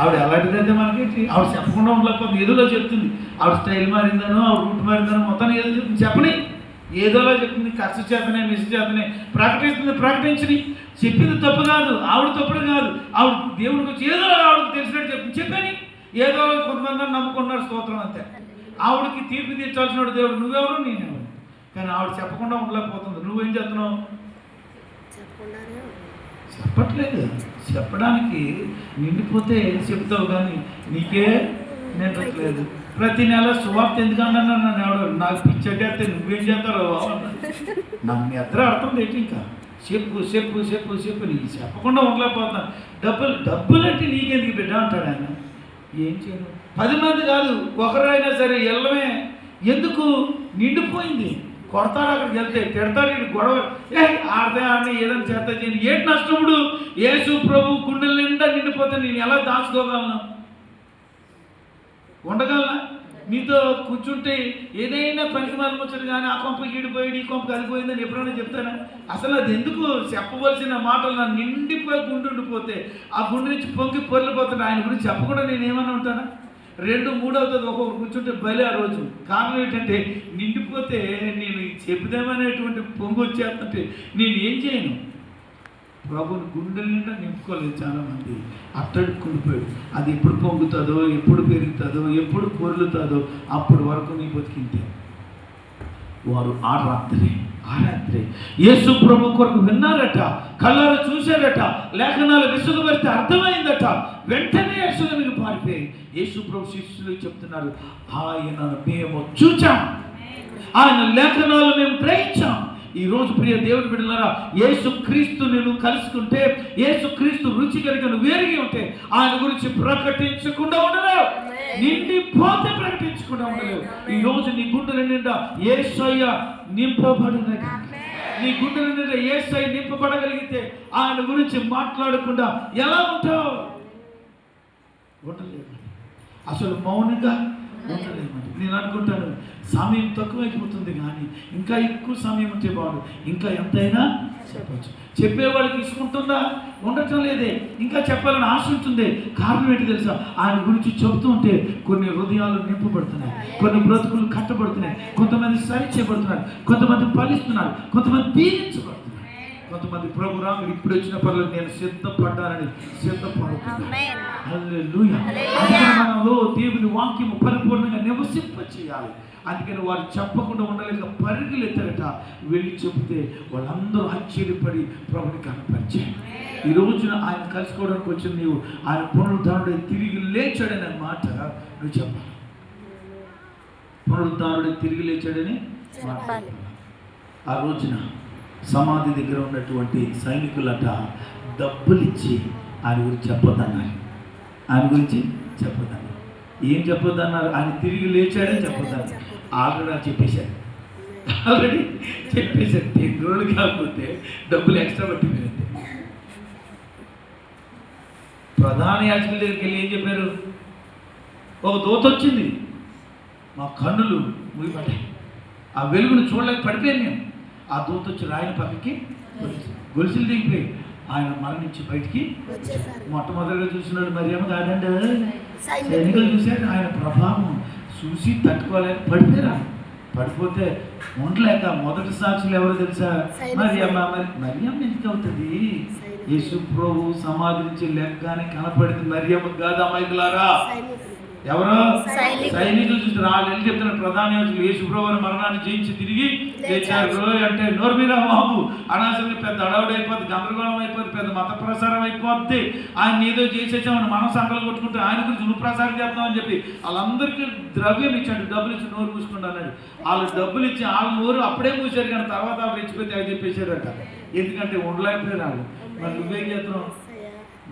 ఆవిడ ఎలాంటిదైతే మనకి ఆవిడ చెప్పకుండా ఉండలేకపోతే ఏదోలా చెప్తుంది. ఆవిడ స్టైల్ మారిందనో ఆవిడ రూట్ మారిందనో మొత్తాన్ని ఏదో చెప్తుంది. చెప్పని ఏదోలా చెప్తుంది. ఖర్చు చేతనే మిస్ చేతనే ప్రకటిస్తుంది. ప్రకటించని చెప్పింది తప్పు కాదు, ఆవిడ తప్పుడు కాదు. ఆవిడ దేవుడికి వచ్చి ఏదో ఆవిడకి తెలిసినట్టు చెప్పింది. చెప్పని ఏదో కొంతమంది నమ్ముకున్నారు, స్తోత్రం అంతే. ఆవిడకి తీర్పు తీర్చాల్సిన దేవుడు నువ్వెవరు నేనెవరు. కానీ ఆవిడ చెప్పకుండా ఉండలేకపోతుంది. నువ్వేం చేస్తున్నావు? చెప్పట్లేదు. చెప్పడానికి నిండిపోతే చెప్తావు, కానీ నీకే నిండట్లేదు. ప్రతి నెల సువార్త ఎందుకన్నా నన్ను ఎవడు నాకు పిచ్చట్టేస్తే నువ్వేం చేస్తారో నాకు మీ అద్దరు అర్థం ఏంటి? ఇంకా చెప్పు చెప్పు చెప్పు చెప్పు. నీకు చెప్పకుండా ఉండలేకపోతున్నాను. డబ్బులు అంటే నీకెందుకు బిడ్డ అంటాడు ఆయన. ఏం చేయను? 10 మంది కాదు, ఒకరైనా సరే ఎల్లమే. ఎందుకు? నిండిపోయింది. కొడతాడు, అక్కడికి వెళ్తే తిడతాడు, ఇటు గొడవ ఆడతా ఆడిని ఏదైనా చేస్తా చేయని. ఏంటి నష్టముడు? యేసు ప్రభు గుండెల నిండా నిండిపోతే నేను ఎలా దాచుకోగలను? ఉండగలనా? మీతో కూర్చుంటే ఏదైనా పనికి మరమొచ్చాడు, కానీ ఆ కొంపకి ఈడిపోయాడు, ఈ కొంపకి అదిపోయిందని ఎప్పుడైనా చెప్తానా? అసలు అది ఎందుకు? చెప్పవలసిన మాటలు నా నిండిపోయి గుండు ఉండిపోతే ఆ గుండె నుంచి పొంగి పొరలిపోతాడు. ఆయన గురించి చెప్పకుండా నేను ఏమన్నా ఉంటానా? 2, 3 అవుతుంది ఒక్కొక్కరు కూర్చుంటే బలి. ఆ రోజు కారణం ఏంటంటే నిండిపోతే నేను చెబుదామనేటువంటి పొంగు వచ్చేస్తుంటే నేను ఏం చేయను? ప్రభుని గుండెల నిండా నింపుకోలేదు చాలామంది. అట్టడి కుండిపోయాడు. అది ఎప్పుడు పొంగుతుందో, ఎప్పుడు పెరుగుతుందో, ఎప్పుడు పొరులుతుందో అప్పటి వరకు నీ బతికింతే. వారు ఆ రాత్రి యేసు ప్రభు కొరకు విన్నారట, కళ్ళారా చూశారట, లేఖనాలు విసుగుపడితే అర్థమైందట. వెంటనే యెరూషలేముకు పారిపోయి యేసు ప్రభు శిష్యులు చెప్తున్నారు, ఆయన మేము చూచాం, ఆయన లేఖనాలు మేము గ్రహించాం. ఈరోజు ప్రియ దేవుని బిడ్డలారా, యేసు క్రీస్తు నేను కలుసుకుంటే, యేసు క్రీస్తు రుచి కనుక నువ్వు వేరుగా ఉంటే ఆయన గురించి ప్రకటించకుండా ఉండలేవు. నిండిపోతే ప్రకటించకుండా ఉండలేవు. ఈరోజు నీ గుండెల నిండా యేసయ్య నింపబడిన, నీ గుండెల నిండా యేసయ్య నింపబడగలిగితే ఆయన గురించి మాట్లాడకుండా ఎలా ఉంటావు? ఉండలేవు. అసలు మౌనంగా ఉండలేమండి. నేను అనుకుంటాను సమయం తక్కువైపోతుంది, కానీ ఇంకా ఎక్కువ సమయం ఉంటే బాగుండు. ఇంకా ఎంతైనా చెప్పచ్చు. చెప్పేవాడికి తీసుకుంటుందా? ఉండటం లేదే. ఇంకా చెప్పాలని ఆశ ఉంటుంది. కారణం ఏంటి తెలుసా? ఆయన గురించి చెబుతూ ఉంటే కొన్ని హృదయాలు నింపబడుతున్నాయి, కొన్ని బ్రతుకులు కట్టబడుతున్నాయి, కొంతమంది సరి చేయబడుతున్నారు, కొంతమంది ఫలిస్తున్నారు, కొంతమంది దీవించబడుతున్నారు, కొంతమంది ప్రభు రాముడు ఇప్పుడు వచ్చిన పర్లేదు నేను సిద్ధపడ్డానని సిద్ధపడుతున్నాను. హల్లెలూయా. మనలో దేవుని వాక్యము పరిపూర్ణంగా నివసింప చేయాలి. అందుకని వారు చెప్పకుండా ఉండలేక పరుగులు ఎత్తారట. వెళ్ళి చెబితే వాళ్ళందరూ ఆశ్చర్యపడి ప్రభుని కనపరిచారు. ఈ రోజున ఆయన కలుసుకోవడానికి వచ్చిన నీవు ఆయన పునరుద్ధారుడు తిరిగి లేచాడనే మాట నువ్వు చెప్పాలి. పునరుద్ధారుడు తిరిగి లేచాడని చెప్పాలి. ఆ రోజున సమాధి దగ్గర ఉన్నటువంటి సైనికులట డబ్బులు ఇచ్చి ఆయన గురించి చెప్పొద్దన్నారు. ఆయన గురించి చెప్పొద్దన్నారు. ఏం చెప్పొద్దన్నారు? ఆయన తిరిగి లేచాడని చెప్పొద్దన్నారు. ఆల్రెడీ చెప్పేశారు. ఆల్రెడీ చెప్పేశారు. 10 రోజులు కాకపోతే డబ్బులు ఎక్స్ట్రా పట్టిపోయింది. ప్రధాన యాజకుల దగ్గరికి వెళ్ళి ఏం చెప్పారు? ఒక దూత వచ్చింది, మా కన్నులు ముగిపడ్డాయి, ఆ వెలుగును చూడలేక పడిపోయాను నేను. ఆ దూత వచ్చి రాయని పక్కకి గొలుసులు దిగిపోయి ఆయన మరణించి బయటికి మొట్టమొదటిగా చూసినాడు మరియమ్మ కాదండి. సైనికులు చూశారు. ఆయన ప్రభావం చూసి తట్టుకోలేక పడిపోయారు. పడిపోతే ఉండలేక మొదటి సాక్షులు ఎవరో తెలుసా? మరియమ్మ. మరియమ్మ ఎందుకు అవుతుంది? యేసు ప్రభు సమాధి నుంచి లెగ్గానే కనపడింది మరియమ్మ కాదు. అమాయకులారా, ఎవరో సైనికులు చూసి వాళ్ళు చెప్తున్నారు, ప్రధాన యాజకులు యేసు ప్రభు మరణాన్ని జయించి తిరిగి లేచారు అంటే నోరు మీద బాబు అనవసరంగా పెద్ద అడవుడు అయిపోద్ది, గందరగోళం అయిపోద్ది, పెద్ద మత ప్రసారం అయిపోద్ది. ఆయన ఏదో చేసేసామని మనం సంకలు కొట్టుకుంటే ఆయన గురించి నువ్వు ప్రసారం చేస్తామని చెప్పి వాళ్ళందరికీ ద్రవ్యం ఇచ్చాడు. డబ్బులు ఇచ్చి నోరు మూసుకుంటా అన్నాడు. వాళ్ళు డబ్బులు ఇచ్చి వాళ్ళ నోరు అప్పుడే మూసారు, కానీ తర్వాత వాళ్ళు ఇచ్చిపోతే అవి చెప్పేశారట. ఎందుకంటే ఉండలేకపోయారు వాళ్ళు. మరి నువ్వేం చేస్తున్నావు?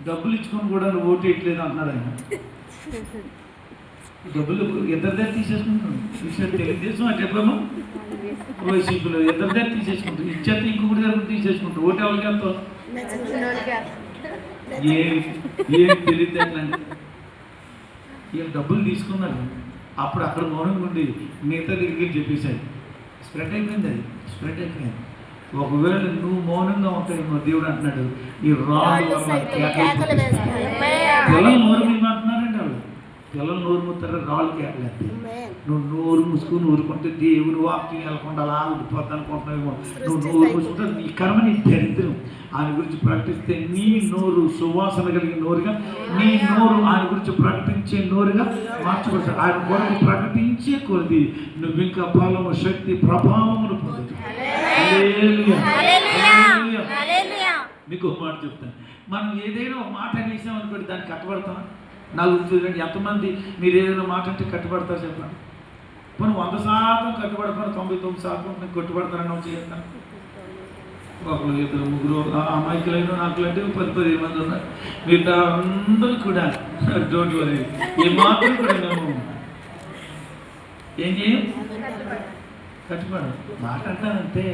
డబ్బులు ఇచ్చుకొని కూడా నువ్వు ఓటు వేయట్లేదు అంటున్నాడు ఆయన. డబ్బులు ఇద్దరి దగ్గర తీసేసుకుంటున్నాను. తెలుగుదేశం అంటే ఎప్పుడేమో వైసీపీలో ఇద్దరి దగ్గర తీసేసుకుంటాం. ఇచ్చేస్తే ఇంకొకటి దగ్గర తీసేసుకుంటాం. ఓటు ఎవరికి వెళ్తాం? ఏం తెలియదండి. ఈయన డబ్బులు తీసుకున్నారు. అప్పుడు అక్కడ మౌనంగా ఉండి మిగతా దగ్గరికి చెప్పేశాడు. స్ప్రెడ్ అయిపోయింది. అది స్ప్రెడ్ అయిపోయింది. ఒకవేళ నువ్వు మౌనంగా ఉంటాయేమో దేవుడు అంటున్నాడు, ఈ రాళ్ళు పిల్లలు నోరు మీమంటున్నారండి వాళ్ళు. పిల్లలు నోరు ముత్తారు, రాళ్ళు కేరలేదు. నువ్వు నోరు మూసుకుని ఊరుకుంటే దేవుని వాక్యం వెళ్ళకుండా అలా ఉండిపోద్ది అనుకుంటున్నావు. నువ్వు నోరు మూసుకుంటే నీ కర్మ, నీ దరిద్రం. ఆయన గురించి ప్రకటిస్తే నీ నోరు సువాసన కలిగిన నోరుగా, నీ నోరు ఆయన గురించి ప్రకటించే నోరుగా మార్చబడతాడు. ఆయన కొరకు ప్రకటించే కొద్ది నువ్వు ఇంకా బలము, శక్తి, ప్రభావమును పొందుతావు. మీకు ఒక మాట చెప్తాను. మనం ఏదైనా ఒక మాట అనేసాం అనుకోండి, దానికి కట్టబడతాం. నలుగురు చూడండి, ఎంతమంది మీరు ఏదైనా మాట అంటే కట్టుబడతారు చెప్పండి. మనం 100% కట్టుబడతాను, 99% నేను కట్టుబడతానని చేస్తాను. ఒకరు, ఇద్దరు, ముగ్గురు అమాయకులైన నాకులంటే 10-15 మంది ఉన్నారు. మిగతా అందరూ కూడా డోంట్ వరీ, ఏ మాత్రం కూడా మేము ఏం చేయం, కట్టుబడదు. మాట అంటానంతే,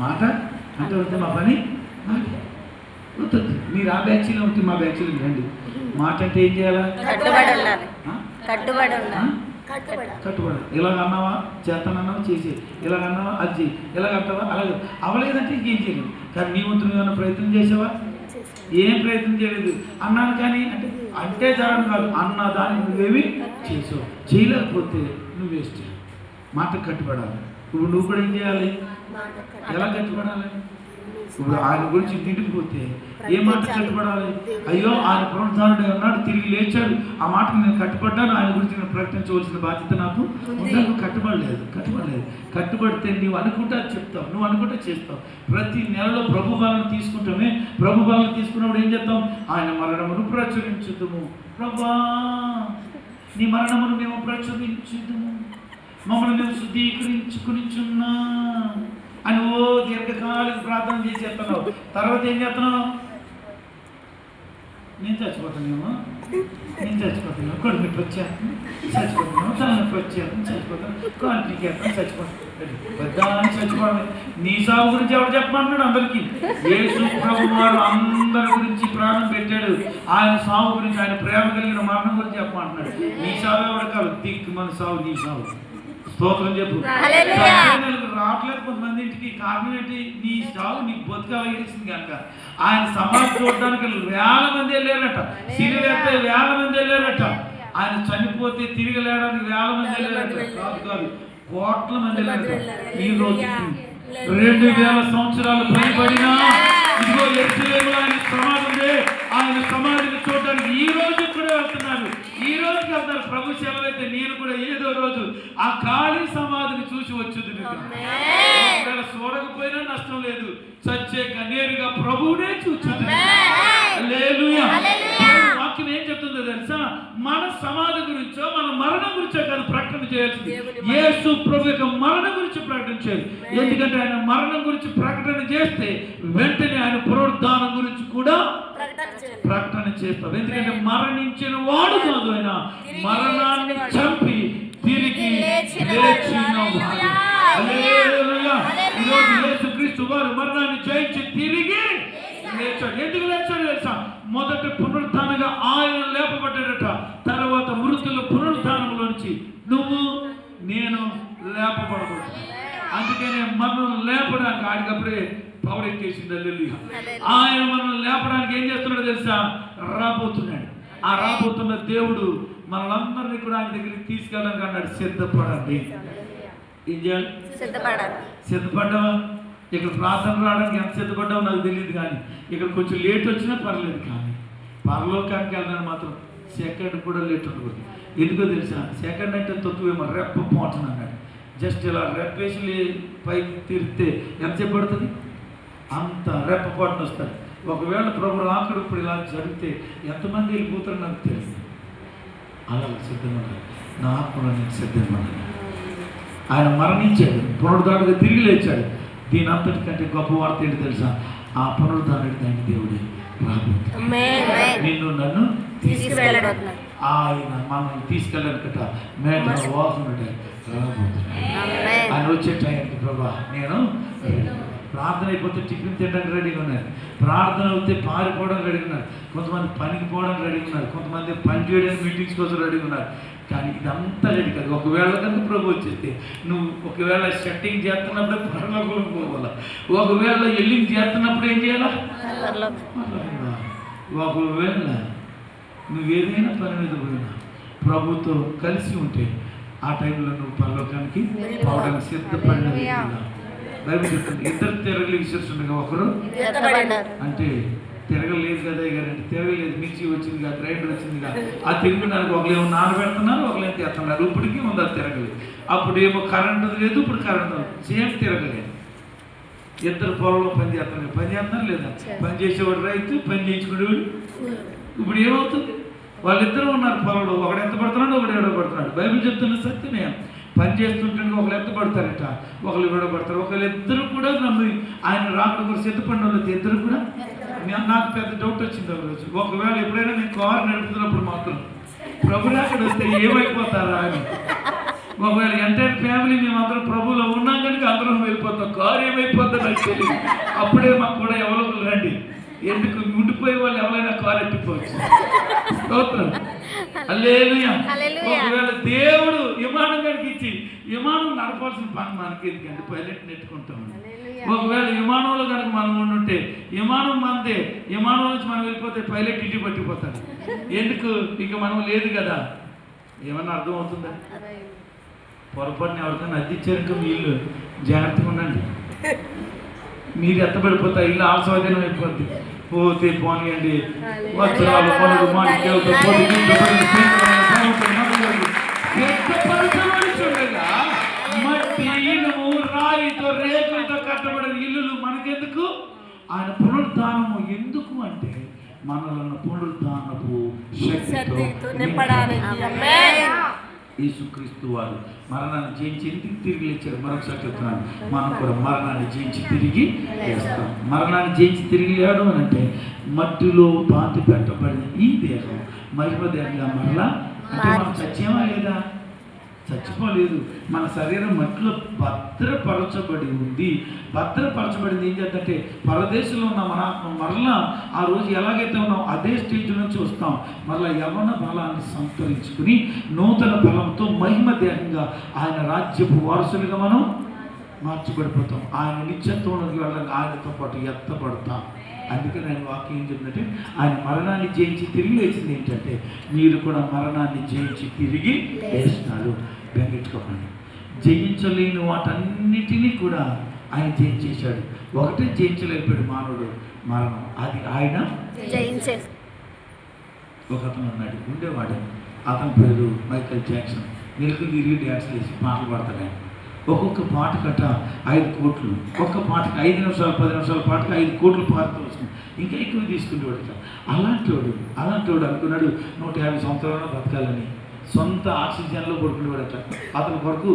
మాట అంటే ఉంటే మా పని అవుతుంది. మీరు ఆ బ్యాచ్లో ఉంటే మా బ్యాచ్లో రండి. మాట అంటే ఏం చేయాలా? కట్టుబడి. ఇలాగ అన్నావా చేస్తానన్నావా చేసి, ఇలాగ అన్నావా అది చేయి, ఇలాగ అంటావా అలాగే. అవలేదంటే ఇంకేం చేయలేదు. కానీ నీ వంతు ఏమైనా ప్రయత్నం చేసావా? ఏం ప్రయత్నం చేయలేదు. అన్నాను కానీ అంటే జరగడం కాదు, అన్న దాన్ని నువ్వేమి చేసావు. చేయలేకపోతే నువ్వు వేస్ట్. మాట కట్టుబడాలి. ఇప్పుడు నువ్వు కూడా ఏం చేయాలి? ఎలా కట్టుబడాలి? ఇప్పుడు ఆయన గురించి నిండిపోతే ఏ మాట కట్టుబడాలి? అయ్యో ఆయన పునరుద్ధానుడు ఉన్నాడు, తిరిగి లేచాడు, ఆ మాటకు నేను కట్టుబడ్డాను, ఆయన గురించి నేను ప్రకటించవలసిన బాధ్యత నాకు ఉందని. కట్టుబడలేదు. కట్టుబడితే నువ్వు అనుకుంటా చెప్తావు, నువ్వు అనుకుంటా చేస్తావు. ప్రతి నెలలో ప్రభు బలను తీసుకుంటామే. ప్రభు బలను తీసుకున్నప్పుడు ఏం చేస్తాం? ఆయన మరణమును ప్రచురించుదుము. ప్రభా నీ మరణమును మేము ప్రచురించుదుము, మమ్మల్ని మేము శుద్ధీకరించుకునిచున్నా అని దీర్ఘకాలిక ప్రార్థన చేసేస్తున్నావు. తర్వాత ఏం చేస్తున్నావు? నేను చచ్చిపోతానేమో, కొడుకు నొప్పి వచ్చేస్తాను చచ్చిపోతున్నాను, తల నొప్పి వచ్చేస్తాను చచ్చిపోతాను, కాంట్రీకి వేస్తాను చచ్చిపోతాను. పెద్ద చచ్చిపోవడం. నీ సాగు గురించి ఎవరు చెప్పమంటున్నాడు? అందరికీ. యేసు ప్రభువు వారు అందరి గురించి ప్రాణం పెట్టాడు. ఆయన సాగు గురించి, ఆయన ప్రేమ కలిగిన మరణం గురించి చెప్పమంటున్నాడు. నీ సాగు ఎవరు కాదు, దిక్కు మన సాగు నీ సాగు. స్తోత్రం చెప్పు. రావట్లేదు కొంతమంది ఇంటికి. కారణం ఏంటి? నీ సాగు నీకు బతుకాల్సింది కనుక. ఆయన సమాధి చూడడానికి 1000 మంది వెళ్ళారట. సిరివేస్తే 1000 మంది వెళ్ళారట. ఆయన చనిపోతే తిరిగి లేడానికి 1000 మంది వెళ్ళారట. కాదు, కోట్ల మంది వెళ్ళారట. ఈ రోజు 2000 సంవత్సరాలు పైబడినా ఇదిగో యెరూషలేములో ఆయన సమాధి ఉంది. ఆయన సమాధిని చూడడానికి ఈ రోజు కూడా వెళ్తున్నారు. ఈ రోజుకి వెళ్తారు. ప్రభు సెలవైతే నేను కూడా ఏదో రోజు ఆ ఖాళీ సమాధిని చూసి వచ్చుది. చూడకపోయినా నష్టం లేదు, చచ్చే కన్నేరుగా ప్రభువునే చూచుది. హల్లెలూయా. వాక్యం ఏం చెప్తుందో తెలుసా? మన సమాధి గురించో మన మరణం గురించో కాదు ప్రకటన చేయాల్సింది. యేసు ప్రభు యొక్క మరణం గురించి ప్రకటన చేయాలి. ఎందుకంటే ఆయన మరణం గురించి ప్రకటన చేస్తే వెంటనే ఆయన పునరుద్ధానం గురించి కూడా ప్రకటన చేస్తాం. ఎందుకంటే మరణించిన వాడు కాదు, ఆయన మరణాన్ని చంపి తిరిగి లేచిన వాడు. హల్లెలూయా. ఈరోజు యేసుక్రీస్తు వారు మరణాన్ని జయించి తిరిగి లేచాడు. ఎందుకు లేచాడు తెలుసా? మొదట పునరుద్ధానంగా ఆయన లేపబడ్డాడట. తర్వాత మృతుల పునరుద్ధానంలోంచి నువ్వు నేను లేపబడకూడదు. అందుకనే మనం లేపడానికి ఆడికప్పుడే పవర్ ఎక్కేసింది. హల్లెలూయా. ఆయన మనం లేపడానికి ఏం చేస్తున్నాడో తెలుసా? రాబోతున్నాడు. ఆ రాబోతున్న దేవుడు మనలందరినీ కూడా ఆయన దగ్గరికి తీసుకెళ్ళడానికి అన్నాడు, సిద్ధపడండి. ఏం చేయాలి? సిద్ధపడ్డావా? ఇక్కడ ప్రార్థన రావడానికి ఎంత సిద్ధపడ్డావో నాకు తెలియదు, కానీ ఇక్కడ కొంచెం లేట్ వచ్చినా పర్లేదు. కానీ పరలోకానికి వెళ్ళడానికి మాత్రం సెకండ్ కూడా లేట్ ఉండకూడదు. ఎందుకో తెలుసా? సెకండ్ అంటే తక్కువేమో, రెప్ప పోటన్ అన్నాడు. జస్ట్ ఇలా రెప్పేసి పైకి తిరిగితే ఎంతసేపు పడుతుంది? అంత రెప్పపాటున వస్తారు. ఒకవేళ ప్రభు రాకుడు ఇప్పుడు ఇలా జరిగితే ఎంతమంది వెళ్ళిపోతారో నాకు తెలుసు. అలా సిద్ధమన్నాడు. నా ఆత్మలో నేను సిద్ధమన్నాడు. ఆయన మరణించాడు, పునరుద్ధానుడిగా తిరిగి లేచాడు. దీని అంతటికంటే గొప్ప వార్త ఏంటి తెలుసా? ఆ పునరుద్ధానుడి ఆయన దేవుడే రాబోతున్నాడు. నిన్ను నన్ను తీసుకెళ్ళాడు. ఆయన మనల్ని తీసుకెళ్ళానుకట మేడ వాహనుడే రాబోతున్నాడు. ఆయన వచ్చే టైంకి ప్రభా నేను ప్రార్థన అయిపోతే టిఫిన్ తినడానికి రెడీగా ఉన్నారు. ప్రార్థన అవుతే పారిపోవడానికి రెడీగా ఉన్నారు. కొంతమంది పనికి పోవడానికి రెడీగా ఉన్నారు. కొంతమంది పని చేయడానికి మీటింగ్స్ కోసం రెడీగా ఉన్నారు. కానీ ఇదంతా రెడీ కాదు. ఒకవేళ కనుక ప్రభు వచ్చేస్తే నువ్వు ఒకవేళ సెట్టింగ్ చేస్తున్నప్పుడే పరలోకం పోవాలా. ఒకవేళ ఎల్లింగ్ చేస్తున్నప్పుడు ఏం చేయాలా? ఒకవేళ నువ్వేదైనా పని మీద పోయినా ప్రభుతో కలిసి ఉంటే ఆ టైంలో నువ్వు పరలోకానికి పోవడానికి సిద్ధపడిన వ్యక్తిగా బైబిల్ చెప్తుంది. ఇద్దరు తిరగలి విశ్వస్తుండగా ఒకరు అంటే తిరగలేదు కదా గారంటే తిరగలేదు, మిర్చి వచ్చిందిగా, గ్రైండర్ వచ్చిందిగా, ఆ తిరుగుడానికి ఒకలేమో నానబెడుతున్నారు, ఒకలేమో తెస్తున్నారు. ఇప్పటికీ ఉంది అది తిరగలేదు. అప్పుడేమో కరెంటు లేదు, ఇప్పుడు కరెంటు సేమ్ తిరగలేదు. ఇద్దరు పొలంలో పని చేస్తున్నారు లేదా? పని చేసేవాడు రైతు, పని చేయించుకునేవాడు. ఇప్పుడు ఏమవుతుంది? వాళ్ళిద్దరూ ఉన్నారు పొలంలో, ఒకడు ఎంత పడుతున్నాడు, ఒకడు ఎవడో పడుతున్నాడు. బైబిల్ చెప్తున్న సత్యమే. పని చేస్తుంటే ఒకళ్ళు ఎంత పడతారట, ఒకళ్ళు విడబడతారు. ఒకళ్ళిద్దరు కూడా నమ్మి ఆయన రాకుండా కూడా సిద్ధపడిన వాళ్ళు ఇద్దరు కూడా. నాకు పెద్ద డౌట్ వచ్చింది రోజు, ఒకవేళ ఎప్పుడైనా నేను కారు నడుపుతున్నప్పుడు మాత్రం ప్రభు అక్కడ వస్తే ఏమైపోతారా అని. ఒకవేళ ఎంటైర్ ఫ్యామిలీ మేమందరం ప్రభులో ఉన్నాం కనుక అందరం వెళ్ళిపోతాం, కారు ఏమైపోతుందో నాకు తెలియదు. అప్పుడే మాకు కూడా ఎవరో రండి, ఎందుకు ఉండిపోయే వాళ్ళు ఎవరైనా కారు ఎట్టిపోవచ్చు. స్తోత్రం, హల్లెలూయా. ఒకవేళ దేవుడు విమానం కనుక ఇచ్చి విమానం నడపాల్సిన పని మనకి ఎందుకంటే పైలట్ నెట్టుకుంటాం. ఒకవేళ విమానంలో కనుక మనం ఉండుంటే విమానం మనదే, విమానం నుంచి మనం వెళ్ళిపోతే పైలట్ ఇంటి పట్టిపోతాడు. ఎందుకు? ఇక మనం లేదు కదా. ఏమన్నా అర్థం అవుతుందా? పొరపాటుని ఎవరికైనా అద్దిచ్చారు ఇంకా వీళ్ళు జాగ్రత్తగా ఉండండి. మీరు ఎత్తబడిపోతా, ఇల్లు ఆస్వాదనం అయిపోద్ది. పోతే పోనీయండి, వస్త్రాలు పనులు మాడికేలతో ఉండగా మట్టి, ఇనుము, రాయితో, రేకులతో కట్టబడిన ఇల్లులు మనకెందుకు? ఆయన పునరుద్ధానము ఎందుకు అంటే మనలను పునరుద్ధానపు శక్తితో నింపడానికి. యేసుక్రీస్తు వారు మరణాన్ని జయించి ఎందుకు తిరిగి లేచారు? మరొకసారి చెప్తున్నాను, మనం కూడా మరణాన్ని జయించి తిరిగి లేస్తాం. మరణాన్ని జయించి తిరిగి లేవడం అని అంటే మట్టిలో పాతి పెట్టబడిన ఈ దేహం మహిమ దేహంగా మరలా అంటే మనం చచ్చేమా లేదా? చచ్చిపోలేదు. మన శరీరం మట్టిలో భద్రపరచబడి ఉంది. భద్రపరచబడింది ఏం చేద్దంటే పరదేశంలో ఉన్న మన ఆత్మ మరలా ఆ రోజు ఎలాగైతే ఉన్నాం అదే స్టేజ్ నుంచి వస్తాం. మరలా యవ్వన బలాన్ని సంతరించుకుని నూతన బలంతో మహిమ దేహంగా ఆయన రాజ్యపు వారసులుగా మనం మార్చబడిపోతాం. ఆయన నిత్యత్వంలోకి వెళ్ళాలి, ఆయనతో పాటు ఎత్తబడతాం. అందుకని ఆయన వాక్యం ఏం చెప్తుందంటే ఆయన మరణాన్ని జయించి తిరిగి లేచింది ఏంటంటే మీరు కూడా మరణాన్ని జయించి తిరిగి లేచినారు. బెంగెట్టుకోకండి. జయించలేని వాటన్నిటినీ కూడా ఆయన జయించేశాడు. ఒకటే జయించలేకపోయాడు మానవుడు, మరణం. అది ఆయన జయించాడు. ఒక అతను ఉన్నాడు, ఉండేవాడు. అతని పేరు మైకేల్ జాక్సన్. నిలుకలు తిరిగి డ్యాన్స్లు వేసి పాటలు పాడతాడు. ఒక్కొక్క పాట కట్ట 5 కోట్లు, ఒక్క పాటకి 5 నిమిషాలు 10 నిమిషాల పాటకి 5 కోట్లు పాడుతూ వస్తుంది. ఇంకా ఎక్కువ తీసుకునేవాడు. అలాంటి వాడు అనుకున్నాడు 150 సంవత్సరాలు బతకాలని. సొంత ఆక్సిజన్లో పడుకునేవాడట. అతని కొరకు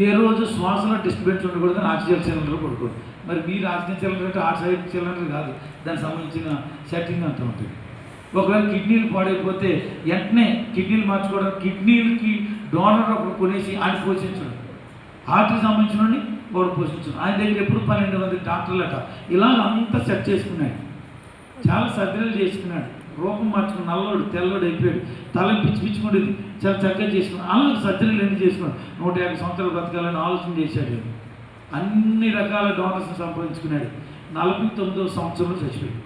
ఏ రోజు శ్వాసలో డిస్టర్బెన్స్ ఉండకూడదని ఆక్సిజన్ సిలిండర్లో పడుకోడు. మరి మీరు ఆక్సిజన్ సిలిండర్ అంటే ఆక్సిజన్ సిలిండర్ కాదు, దానికి సంబంధించిన సెట్టింగ్ అంతా ఉంటుంది. ఒకవేళ కిడ్నీలు పాడైపోతే వెంటనే కిడ్నీలు మార్చుకోవడానికి కిడ్నీలకి డోనర్ ఒకరు కొనేసి ఆయన పోషించడం, హార్ట్కి సంబంధించిన వాడు పోషించడం. ఆయన దగ్గర ఎప్పుడు 12 మంది డాక్టర్లట. ఇలాగ అంతా సెట్ చేసుకున్నాడు. చాలా సర్జరీలు చేసుకున్నాడు. రూపం మార్చుకుని నల్లోడు తెల్లోడు అయిపోయాడు. తల పిచ్చిపించుకుండేది చాలా చక్కగా చేసుకున్నాడు. అలాగే సర్జరీలు ఎన్ని చేసుకున్నాడు. 150 సంవత్సరాలు బతకాలని ఆలోచన చేశాడు. అన్ని రకాల డోనర్స్ని సంపాదించుకున్నాడు. 49వ సంవత్సరంలో చచ్చిపోయాడు.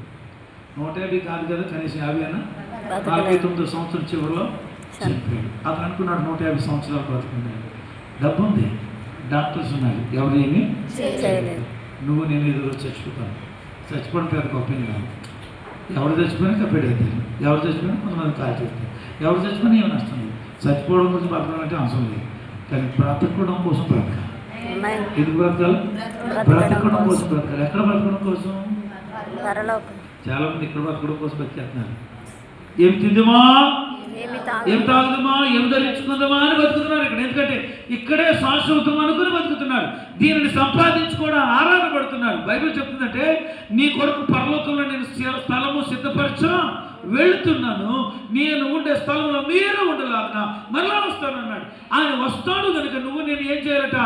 150 కాదు కదా, కనీసం 50 అయినా. 49వ సంవత్సరం చివరిలో చనిపోయాడు. అతను అనుకున్నాడు 150 సంవత్సరాలు బతుకున్నాడు. డబ్బు ఉంది, డాక్టర్స్ ఉన్నారు, ఎవరేమి నువ్వు నేను ఏదో చచ్చిపోతాను. చచ్చిపోవడం పెద్ద గొప్పని కాదు. ఎవరు చచ్చిపోయినా కప్పెడవుతారు, ఎవరు చచ్చిపోయినా కొంతమంది కాల్ చేస్తారు, ఎవరు చచ్చిపోయినా ఏమి నష్టం లేదు. చచ్చిపోవడం గురించి బతకడం అంటే అవసరం లేదు, కానీ బ్రతకడం కోసం బ్రతకాలి. ఎందుకు బ్రతకాలి? బ్రతకడం కోసం బ్రతకాలి. ఎక్కడ బ్రతకడం కోసం? చాలా మంది ఇక్కడ బ్రతకడం కోసం బతికేస్తున్నారు. ఏం తిందుమా, ఏం తాగుదమా, ఏం ధరించుకుందామా అని బతుకుతున్నారు ఇక్కడ. ఎందుకంటే ఇక్కడే శాశ్వతం అనుకుని బతుకుతున్నారు. దీనిని సంపాదించుకోవడం ఆరాధపడుతున్నారు. బైబిల్ చెప్తుందంటే నీ కొరకు పరలోకంలో నేను స్థలము సిద్ధపరచా వెళుతున్నాను, నేను ఉండే స్థలంలో మీరు ఉండలాగా మరలా వస్తానన్నాడు. ఆయన వస్తాడు కనుక నువ్వు నేను ఏం చేయాలట?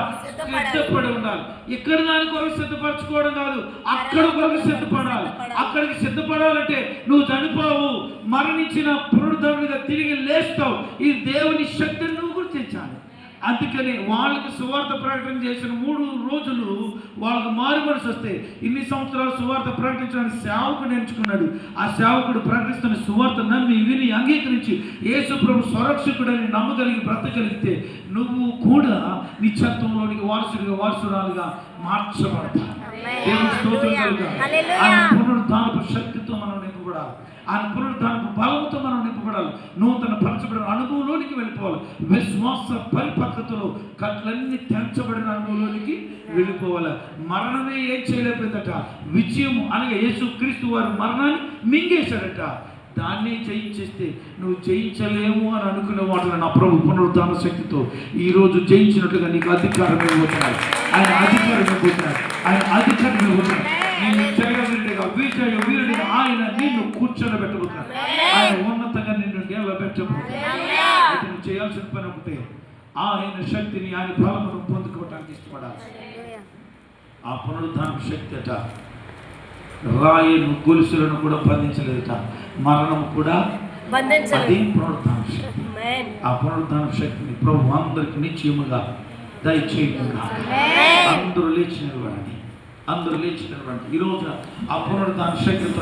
సిద్ధపడి ఉండాలి. ఇక్కడ దాని కొరకు సిద్ధపరచుకోవడం కాదు, అక్కడ కొరకు సిద్ధపడాలి. అక్కడికి సిద్ధపడాలంటే నువ్వు చనిపోవు, మరణించిన పునరుద్ధరణగా తిరిగి లేస్తావు. ఈ దేవుని శక్తిని నువ్వు గుర్తించాలి. అందుకని వాళ్ళకి సువార్త ప్రకటన చేసిన 3 రోజులు వాళ్ళకు మారు మనసు వస్తే ఇన్ని సంవత్సరాలు సువార్త ప్రకటించడానికి సేవకుడు ఎంచుకున్నాడు. ఆ సేవకుడు ప్రకటిస్తున్న సువార్త నమ్మి విని అంగీకరించి యేసు ప్రభు సురక్షకుడని నమ్మగలిగి బ్రతకగలిగితే నువ్వు కూడా నిత్యత్వంలోనికి వారసురాలుగా మార్చబడతావు. దేవుని స్తోత్రం కలుగుగాక. ఆయన పునరుద్ధానపు శక్తితో మనం నింపబడాలి. ఆయన పునరుద్ధానపు బలంతో మనం నింపబడాలి. నూతన పరచబడిన అనుభవంలోనికి వెళ్ళిపోవాలి. విశ్వాస పరిపక్వతలో కట్లన్నీ తెంచబడిన అనుభవంలోనికి వెళ్ళిపోవాలి. మరణమే ఏం చేయలేకపోయిందట. విజయము అనగా యేసుక్రీస్తు వారు మరణాన్ని మింగేశాడట. దాన్ని జయించేస్తే నువ్వు జయించలేము అని అనుకునే వాటిని నా ప్రభు పునరుద్ధాన శక్తితో ఈరోజు జయించినట్లుగా నీకు అధికారం ఇవ్వబోతున్నాడు. ఆయన అధికారం ఇవ్వబోతున్నాడు. ఆయన అధికారం ఇవ్వబోతున్నాడు. నేను జయవీరుడిగా వీరుడిగా ఆయన నిన్ను కూర్చోబెట్టబోతున్నాడు. ఆయన ఉన్నతంగా నిన్ను నిలబెట్టబోతున్నాడు. అయితే నువ్వు చేయాల్సిన పని ఒకటే, ఆయన శక్తిని ఆయన బలమును పొందుకోవటానికి ఇష్టపడాలి. ఆ పునరుద్ధాన శక్తి అట రాయిను గొలుసులను కూడా బంధించలేదట. మరణం కూడా అది పునరుద్ధాన శక్తి. ఆ పునరుద్ధాన శక్తిని ప్రభు అందరికి నిశ్చయముగా దయచేయకుండా అందరూ లేచి నిలబడండి. ఈరోజు ఆ పునరుద్ధాన శక్తితో